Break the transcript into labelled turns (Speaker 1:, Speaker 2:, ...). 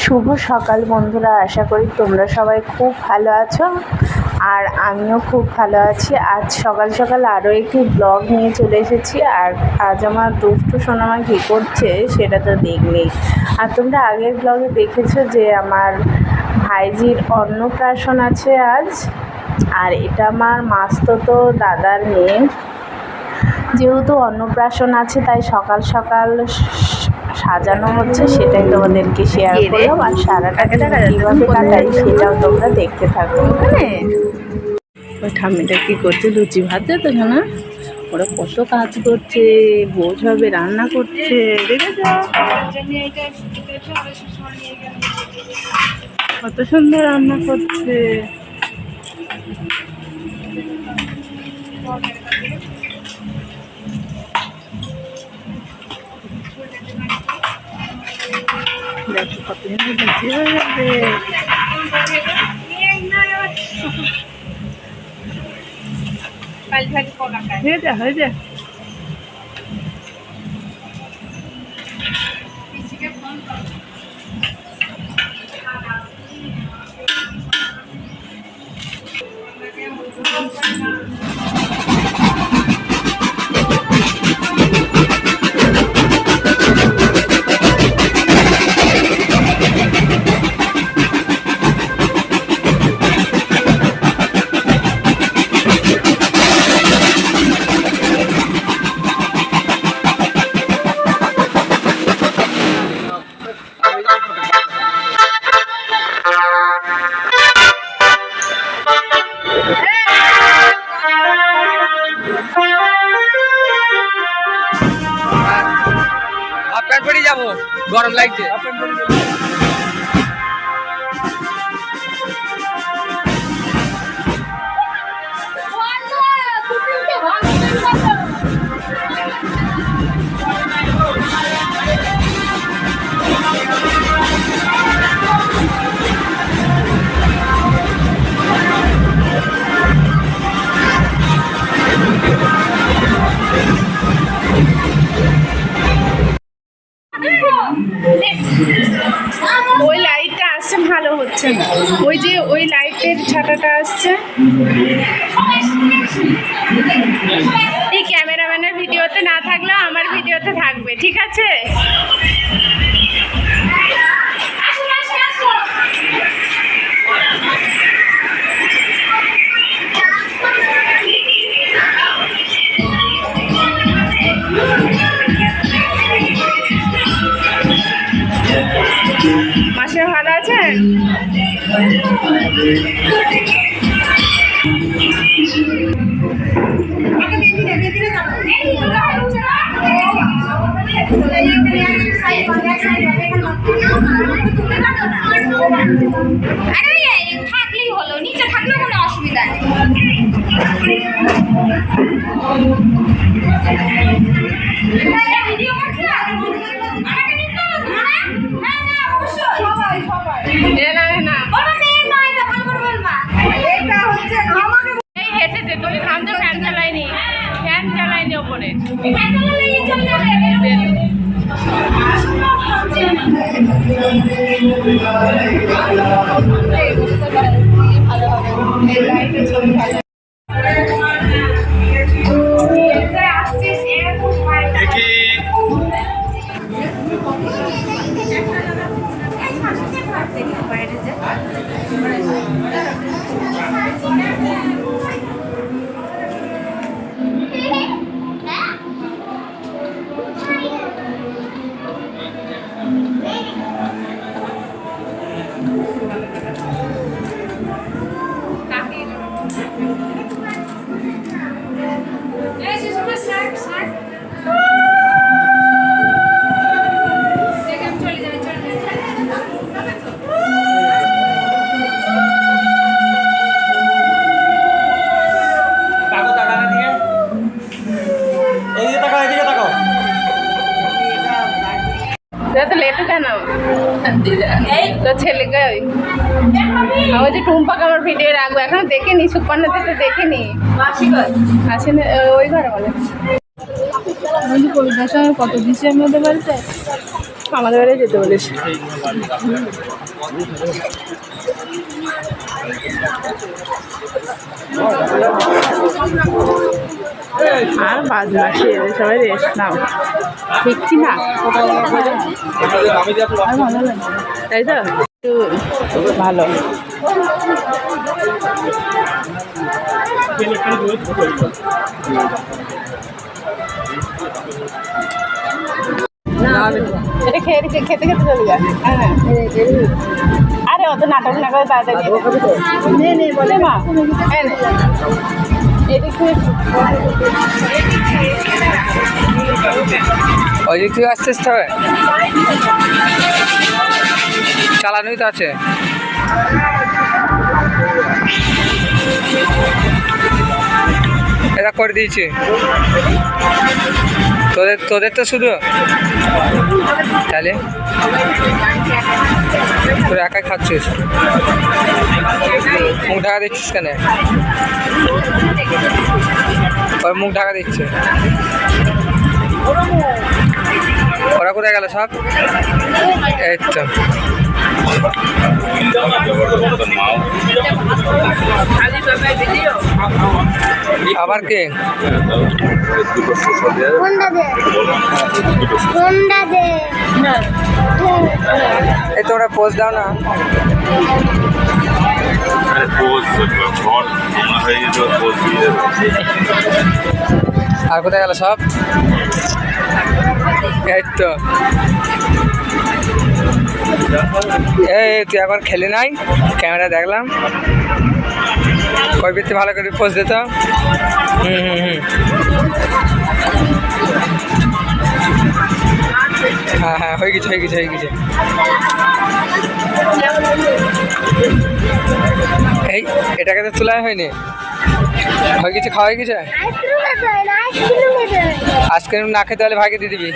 Speaker 1: শুভ সকাল বন্ধুরা, আশা করি তোমরা সবাই খুব ভালো আছো আর আমিও খুব ভালো আছি। আজ সকাল সকাল আরও একটি ব্লগ নিয়ে চলে এসেছি। আর আজ আমার দুষ্টু সোনামা কী করছে সেটা তো দেখলেই। আর তোমরা আগের ব্লগে দেখেছো যে আমার ভাইজির অন্নপ্রাশন আছে আজ। আর এটা আমার মাস্তুতো দাদার মেয়ে। যেহেতু অন্নপ্রাশন আছে তাই সকাল সকাল সাজানো হচ্ছে, সেটাই তোমাদেরকে শেয়ার করলাম। আর সারাটা কীভাবে কাটাই সেটাও তোমরা দেখতে থাকো। ওই ঠাম্মিটা কী করছে, লুচি ভাজছে তো না, ওরা কত কাজ করছে, বোঝ হবে রান্না করছে, দেখেছ কত সুন্দর রান্না করছে। দেখো কত সুন্দর লুচি হয়ে যাবে। হয়ে যা
Speaker 2: যাবো, গরম লাগছে।
Speaker 1: ওই লাইটটা আসছে, ভালো হচ্ছে না। ওই যে ওই লাইটের ছাটাটা আসছে। এই ক্যামেরাম্যানের ভিডিওতে না থাকলেও আমার ভিডিওতে থাকবে, ঠিক আছে? মাসে ভালো আছেন?
Speaker 3: থাকলেই হলো, নিচে থাকলেও কোনো অসুবিধা নেই। ভিডিও করছে আমাকে নিতে হলো তোমরা? হ্যাঁ না অবশ্যই সবাই
Speaker 1: না
Speaker 3: বলবা মেয়ে মা, এটা ভালো করে বলবা। এটা হচ্ছে আমাকে
Speaker 1: এই হেঁটেছে, তুমি সামনে ফ্যান চালাইনি ওপরে।
Speaker 3: ফ্যান চালালে এই চলে যাবে।
Speaker 1: এত লেটু কেন তোর ছেলেকে আমার যে টুম্পাকে আমার ভিডিও রাখবো এখনো দেখেনি সুপান্নাতে তো দেখেনি আসেন ওই ঘরে বলে কবিতার সঙ্গে কত দিচ্ছে আমাদের বাড়িতে আমাদের বাড়ি যেতে বলিস আর বাদ মাসে এদের সবাই রেস্ট নাও দেখছি না আর ভালো লাগে তাই তো একটু ভালো এটা খেতে খেতে খেতে চলে যা হ্যাঁ আরে অত নাটক না করে তাড়াতাড়ি বলে মা
Speaker 2: ওই দিক থেকে আসতে আসতে হবে চালানোই তো আছে এটা করে দিয়েছি তোদের তো শুধু তাহলে তোর একাই খাচ্ছিস মুখ ঢাকা দিচ্ছিস কেন ওর মুখ ঢাকা দিচ্ছে ওরা কোথায় গেল সব এই তো আবার কে এই তোমরা পোস্ট দাও না আর কোথায় গেল সব এই তো এই তুই একবার খেলে নাই ক্যামেরা দেখলাম কই বেশি ভালো করে পোস্ট দিত হ্যাঁ হ্যাঁ হয়ে গেছে এই এটাকে তো তোলাই হয়নি হয়ে গেছে খাওয়া হয়ে গেছে আইসক্রিম না খেতে হলে ভাগে দিয়ে দিবি